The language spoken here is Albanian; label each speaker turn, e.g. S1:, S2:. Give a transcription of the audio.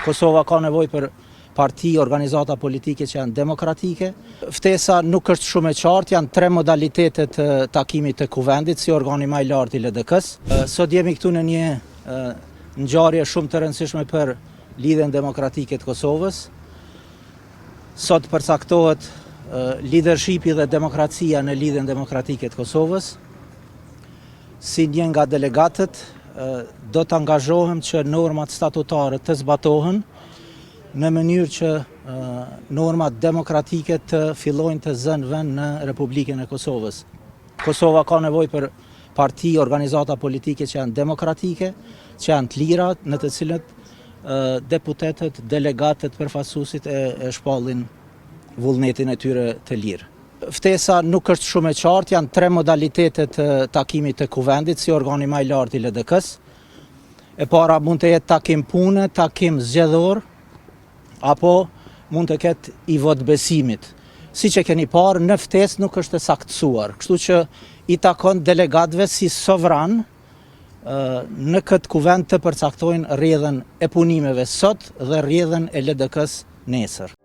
S1: Kosova ka nevojë për parti, organizata politike që janë demokratike. Ftesa nuk është shumë e qartë, janë 3 modalitetet të takimit të kuvendit si organi më i lartë i LDK-s. Sot jemi këtu në një ngjarje shumë të rëndësishme për lidhjen demokratike të Kosovës. Sot përcaktohet leadershipi dhe demokracia në lidhjen demokratike të Kosovës. Si një nga delegatët, do të angazhohem që normat statutare të zbatohen në mënyrë që normat demokratike të fillojnë të zënë vend në Republikën e Kosovës. Kosova ka nevojë për parti, organizata politike që janë demokratike, që janë të lira, në të cilët deputetët, delegatët, përfaqësuesit e shpallin vullnetin e tyre të lirë. Ftesa nuk është shumë e qartë, janë 3 modalitetet të takimit të kuvendit si organi më i lartë i LDK-s. E para mund të jetë takim pune, takim zgjedhor, apo mund të ketë i votbesimit. Siç e keni parë, në ftesë nuk është e saktësuar, kështu që i takon delegatëve si sovran në këtë kuvend të përcaktojnë rrjedhën e punimeve sot dhe rrjedhën e LDK-s nesër.